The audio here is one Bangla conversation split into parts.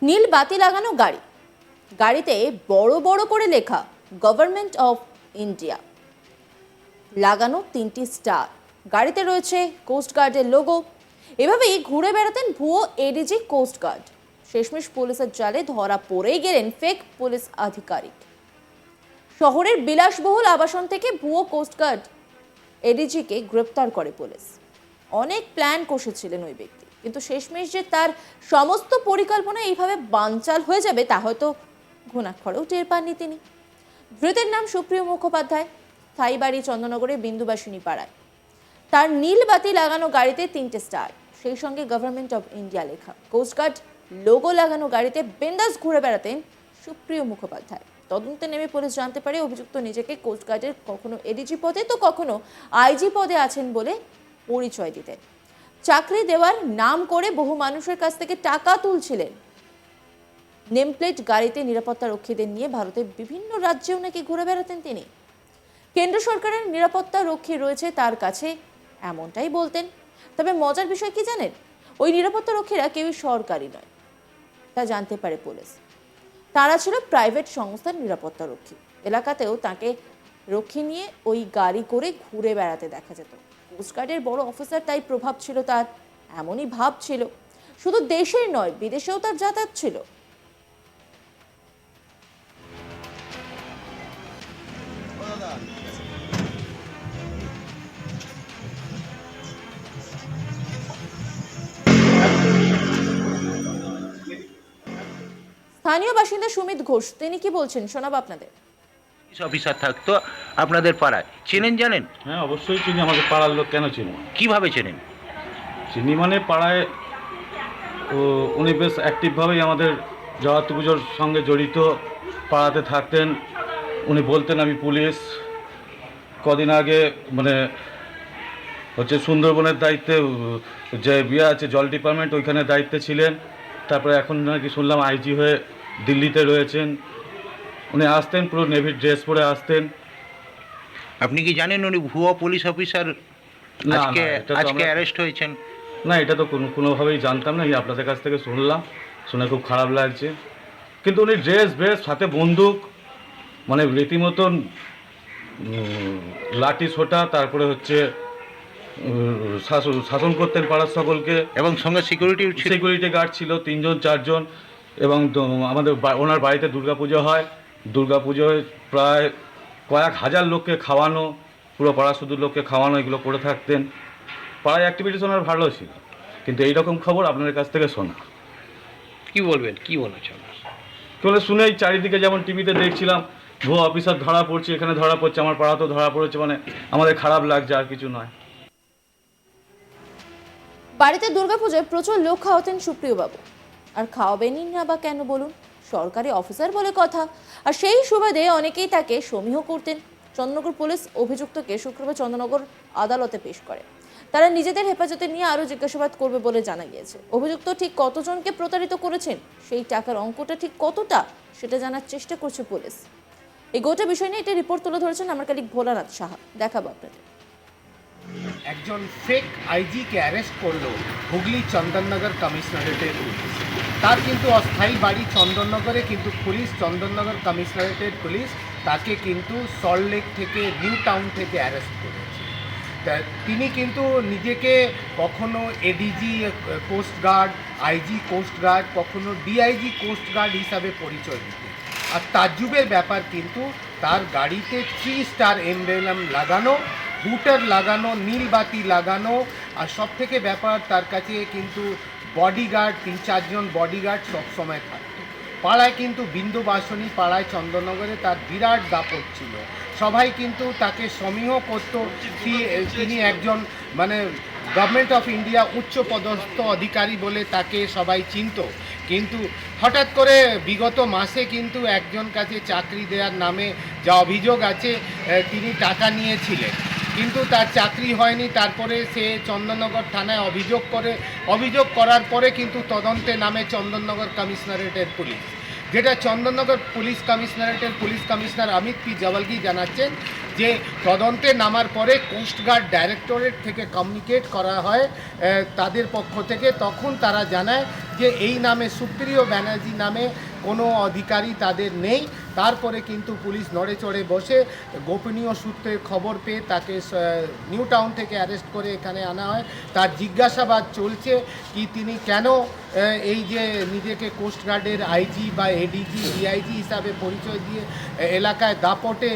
নীল বাতি লাগানো গাড়ি, গাড়িতে বড় বড় করে লেখা গভর্নমেন্ট অফ ইন্ডিয়া, লাগানো 3টি স্টার, গাড়িতে রয়েছে কোস্টগার্ডের লোগো। এভাবেই ঘুরে বেড়াতেন ভুয়ো এডিজি কোস্টগার্ড। শেষমেশ পুলিশের জালে ধরা পড়েই গেলেন ফেক পুলিশ আধিকারিক। শহরের বিলাসবহুল আবাসন থেকে ভুয়ো কোস্টগার্ড এডিজিকে গ্রেপ্তার করে পুলিশ। অনেক প্ল্যান কষেছিলেন ওই ব্যক্তি, কিন্তু শেষমেশ যে তার সমস্ত পরিকল্পনা এইভাবে বানচাল হয়ে যাবে তা হয়তো ঘুণাক্ষরেও টের পাননি তিনি। ধৃতের নাম সুপ্রিয় মুখোপাধ্যায়, স্থায়ী বাড়ি চন্দ্রনগরের বিন্দুবাসিনী পাড়ায়। তার নীল বাতি লাগানো গাড়িতে 3টে স্টার, সেই সঙ্গে গভর্নমেন্ট অফ ইন্ডিয়া লেখা। কোস্টগার্ড লোগো লাগানো গাড়িতে বিন্দাস ঘুরে বেড়াতেন সুপ্রিয় মুখোপাধ্যায়। তদন্তে নেমে পুলিশ জানতে পারে অভিযুক্ত নিজেকে কোস্টগার্ডের কখনো এডিজি পদে তো কখনো আইজি পদে আছেন বলে পরিচয় দিতেন। চাকরি দেওয়ার নাম করে বহু মানুষের কাছ থেকে টাকা তুলছিলেন। নেমপ্লেট গাড়িতে নিরাপত্তা রক্ষীদের নিয়ে ভারতের বিভিন্ন রাজ্যেও নাকি ঘুরে বেড়াতেন তিনি। কেন্দ্র সরকারের নিরাপত্তা রক্ষী রয়েছে তার কাছে, এমনটাই বলতেন। তবে মজার বিষয় কি জানেন, ওই নিরাপত্তা রক্ষীরা কেউই সরকারি নয়, তা জানতে পারে পুলিশ। তারা ছিল প্রাইভেট সংস্থার নিরাপত্তা রক্ষী। এলাকাতেও তাকে রক্ষী নিয়ে ওই গাড়ি করে ঘুরে বেড়াতে দেখা যেত। কোস্টগার্ডের বড় অফিসার, তাই প্রভাব ছিল তার, এমনই ভাব ছিল। শুধু দেশের নয়, বিদেশেও তার যাতায়াত ছিল। স্থানীয় বাসিন্দা সুমিত ঘোষ, তিনি কি বলছেন শোনাবো আপনাদের। অফিসার থাকতো আপনাদের পাড়ায়, চেনেন জানেন? হ্যাঁ, অবশ্যই চিনি। আমাদের পাড়ার লোক, কেন চিনি? কিভাবে চেনেন? চিনি মানে পাড়ায় উনি বেশ অ্যাক্টিভভাবেই আমাদের জগত্রী পুজোর সঙ্গে জড়িত, পাড়াতে থাকতেন। উনি বলতেন আমি পুলিশ। কদিন আগে মানে হচ্ছে সুন্দরবনের দায়িত্বে, যে বিয়ে আছে জল ডিপার্টমেন্ট, ওইখানে দায়িত্বে ছিলেন। তারপরে এখন নাকি শুনলাম আইজি হয়ে দিল্লিতে রয়েছেন। উনি আসতেন পুরো নেভির ড্রেস পরে আসতেন। আপনি কি জানেন উনি ভুয়ো পুলিশ অফিসার? না, আজকে এটা তো আজকে আমরা- অ্যারেস্ট হয়েছেন। না, এটা তো কোনোভাবেই জানতাম না। এই আপনাদের কাছ থেকে শুনলাম, শুনে খুব খারাপ লাগছে। কিন্তু উনি ড্রেস সাথে বন্দুক, মানে রীতিমতন লাঠি সোটা, তারপরে হচ্ছে শাসন করতেন পাড়ার সকলকে। এবং সঙ্গে সিকিউরিটি গার্ড ছিল 3জন 4জন। এবং আমাদের ওনার বাড়িতে দুর্গাপুজো হয়। দুর্গাপুজোয় প্রায় কয়েক হাজার লোককে খাওয়ানো, পুরো পাড়া শুধু লোককে খাওয়ানো, এগুলো করে থাকতেন। পাড়ায় অ্যাক্টিভিটিস ওনার ভালো ছিল, কিন্তু এইরকম খবর আপনাদের কাছ থেকে শোনা। কি বলবেন, কি বলেছেন? কেবল শুনেই চারিদিকে, যেমন টিভিতে দেখছিলাম ভুয়ো অফিসার ধরা পড়ছে, এখানে ধরা পড়ছে, আমার পাড়াতেও ধরা পড়েছে, মানে আমাদের খারাপ লাগছে, আর কিছু নয়। বাড়িতে দুর্গাপূজায় প্রচুর লোক খাওয়াতেন সুপ্রিয় বাবু, আর খাওয়াবেনই না বা কেন বলুন, সরকারি অফিসার বলে কথা। আর সেই সুবাদে অনেকেই তাকে সমীহ করতেন। চন্দ্রনগর পুলিশ অভিযুক্তকে শুক্রবার চন্দ্রনগর আদালতে পেশ করে। তারা নিজেদের হেফাজতে নিয়ে আরও জিজ্ঞাসাবাদ করবে বলে জানা গিয়েছে। অভিযুক্ত ঠিক কতজনকে প্রতারিত করেছেন, সেই টাকার অঙ্কটা ঠিক কতটা, সেটা জানার চেষ্টা করছে পুলিশ। এই গোটা বিষয় নিয়ে একটা রিপোর্ট তুলে ধরেছেন আমার কালিক ভোলানাথ সাহা, দেখাবো আপনাদের। একজন ফেক আইজিকে অ্যারেস্ট করলো হুগলি চন্দননগর কমিশনারেটের পুলিশ। তার কিন্তু অস্থায়ী বাড়ি চন্দননগরে, কিন্তু পুলিশ চন্দননগর কমিশনারেটের পুলিশ তাকে কিন্তু সল্টলেক থেকে, নিউ টাউন থেকে অ্যারেস্ট করেছে। তা তিনি কিন্তু নিজেকে কখনো এডিজি কোস্টগার্ড, আইজি কোস্টগার্ড, কখনো ডিআইজি কোস্টগার্ড হিসাবে পরিচয় দিতেন। আর তাজ্জুবের ব্যাপার, কিন্তু তার গাড়িতে 3 স্টার এমব্লেম লাগানো, হুটার লাগানো, নীল বাতি লাগানো, আর সব থেকে ব্যাপার তার কাছে কিন্তু বডিগার্ড, 3-4 জন বডিগার্ড সবসময় থাকতো। পাড়ায় কিন্তু বিন্দুবাসনী পাড়ায় চন্দননগরে তার বিরাট দাপট ছিল। সবাই কিন্তু তাকে সমীহ করতো। তিনি একজন মানে গভর্নমেন্ট অফ ইন্ডিয়া উচ্চ পদস্থ অধিকারী বলে তাকে সবাই চিনত। কিন্তু হঠাৎ করে বিগত মাসে কিন্তু একজন কাছে চাকরি দেওয়ার নামে যা অভিযোগ আছে, তিনি টাকা নিয়েছিলেন, কিন্তু তার চাকরি হয়নি। তারপরে সে চন্দননগর থানায় অভিযোগ করার পরে কিন্তু তদন্তে নামে চন্দননগর কমিশনারেটের পুলিশ। যেটা চন্দননগর পুলিশ কমিশনারেটের police commissioner Amit P Jawalgi জানাচ্ছেন যে তদন্তে নামার পরে কোস্টগার্ড ডাইরেক্টরেট থেকে কমিউনিকেট করা হয় তাদের পক্ষ থেকে, তখন তারা জানায় যে এই নামে সুপ্রিয় ব্যানার্জি নামে কোনো অধিকারী তাদের নেই। তারপরে কিন্তু পুলিশ নড়ে চড়ে বসে গোপনীয় সূত্রের খবর পেয়ে তাকে নিউ টাউন থেকে অ্যারেস্ট করে এখানে আনা হয়। তার জিজ্ঞাসাবাদ চলছে কি তিনি কেন এই যে নিজেকে কোস্টগার্ডের আইজি বা এডিজি ডিআইজি হিসাবে পরিচয় দিয়ে এলাকায় দাপটে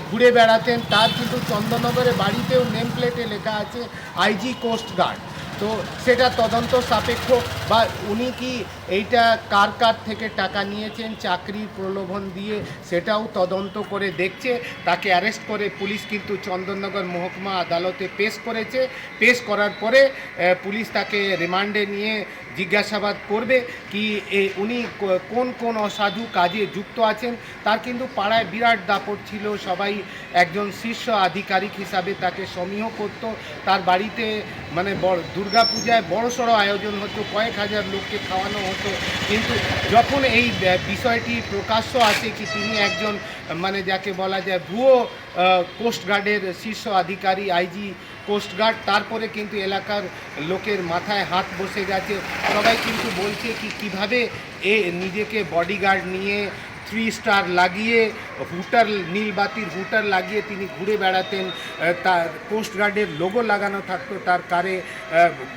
ঘুরে বেড়াতেন। তার কিন্তু চন্দননগরে বাড়িতেও নেম প্লেটে লেখা আছে আইজি কোস্টগার্ড। তো সেটা তদন্ত সাপেক্ষ, বা উনি কি এইটা কার কার থেকে টাকা নিয়েছেন চাকরির প্রলোভন দিয়ে সেটাও তদন্ত করে দেখছে। তাকে অ্যারেস্ট করে পুলিশ কিন্তু চন্দননগর মহকুমা আদালতে পেশ করেছে। পেশ করার পরে পুলিশ তাকে রিমান্ডে নিয়ে জিজ্ঞাসাবাদ করবে কি উনি কোন কোন অসাধু কাজে যুক্ত আছেন। তার কিন্তু পাড়ায় বিরাট দাপট ছিল, সবাই একজন শীর্ষ আধিকারিক হিসাবে তাকে সমীহ করত। তার বাড়িতে মানে দুর্গাপূজায় বড়সড় আয়োজন হতো, কয়েক হাজার লোককে খাওয়ানো হতো। কিন্তু যখন এই বিষয়টি প্রকাশ্য আসে কি তিনি একজন মানে যাকে বলা যায় ভুয়ো কোস্টগার্ডের শীর্ষ আধিকারী আইজি কোস্টগার্ড, তারপরে কিন্তু এলাকার লোকের মাথায় হাত বসে গেছে। সবাই কিন্তু বলছে কি কিভাবে নিজেকে বডিগার্ড নিয়ে 3 স্টার লাগিয়ে হুটার নীলবাতির হুটার লাগিয়ে তিনি ঘুরে বেড়াতেন। তার কোস্টগার্ডের লোগো লাগানো থাকতো তার কারে,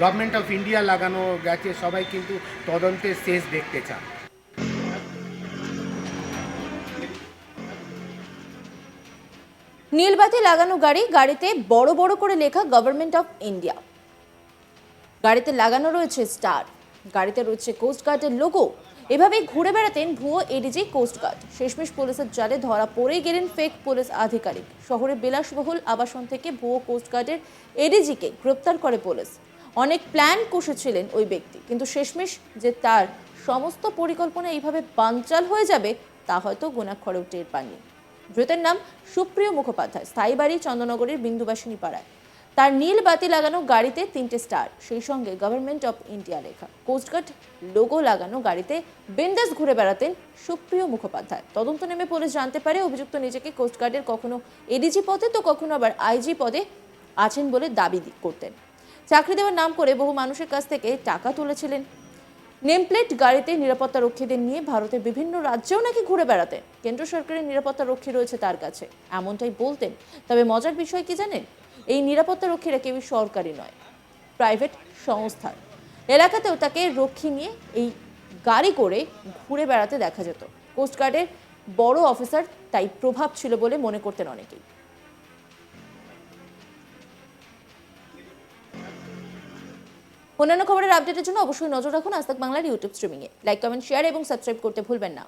গভর্নমেন্ট অফ ইন্ডিয়া লাগানো গেছে। সবাই কিন্তু তদন্তের শেষ দেখতে চান। নীলবাতি লাগানো গাড়িতে বড় বড় করে লেখা গভর্নমেন্ট অফ ইন্ডিয়া। গাড়িতে লাগানো রয়েছে স্টার, গাড়িতে রয়েছে কোস্টগার্ডের লোগো। এভাবেই ঘুরে বেড়াতেন ভুয়ো এডিজি কোস্টগার্ড। শেষমেশ পুলিশের জালে ধরা পড়ে গেলেন ফেক পুলিশ আধিকারিক। শহরের বিলাসবহুল আবাসন থেকে ভুয়ো কোস্টগার্ডের এডিজিকে গ্রেপ্তার করে পুলিশ। অনেক প্ল্যান কষেছিলেন ওই ব্যক্তি, কিন্তু শেষমেশ যে তার সমস্ত পরিকল্পনা এইভাবে বানচাল হয়ে যাবে তা হয়তো গোনাক্ষরেও টের পাননি। ধৃতের নাম সুপ্রিয় মুখোপাধ্যায়, স্থায়ী বাড়ি চন্দননগরের বিন্দুবাসিনী পাড়ায়। তার নীল বাতি লাগানো গাড়িতে 3টে স্টার, সেই সঙ্গে গভর্নমেন্ট অফ ইন্ডিয়া লেখা। কোস্টগার্ড লোগো লাগানো গাড়িতে বিন্দাস ঘুরে বেড়াতেন সুপ্রিয় মুখোপাধ্যায়। তদন্ত নেমে পুলিশ জানতে পারে অভিযুক্ত নিজেকে কোস্টগার্ডের কখনো এডিজি পদে তো কখনো আবার আইজি পদে আছেন বলে দাবি করতেন। চাকরি দেওয়ার নাম করে বহু মানুষের কাছ থেকে টাকা তুলেছিলেন। নেমপ্লেট গাড়িতে নিরাপত্তা রক্ষীদের নিয়ে ভারতের বিভিন্ন রাজ্যেও নাকি ঘুরে বেড়াতেন। কেন্দ্র সরকারের নিরাপত্তা রক্ষী রয়েছে তার কাছে, এমনটাই বলতেন। তবে মজার বিষয় কি জানেন, এই নিরাপত্তা রক্ষীরা কেউই সরকারি নয়, প্রাইভেট সংস্থার। এলাকাতেও তাকে রক্ষী নিয়ে এই গাড়ি করে ঘুরে বেড়াতে দেখা যেত। কোস্টগার্ডের বড় অফিসার, তাই প্রভাব ছিল বলে মনে করতেন অনেকেই। অন্যান্য খবরের আপডেটের জন্য অবশ্যই নজর রাখুন আজ তাক বাংলার ইউটিউব স্ট্রিমিংয়ে। লাইক, কমেন্ট, শেয়ার এবং সাবস্ক্রাইব করতে ভুলবেন না।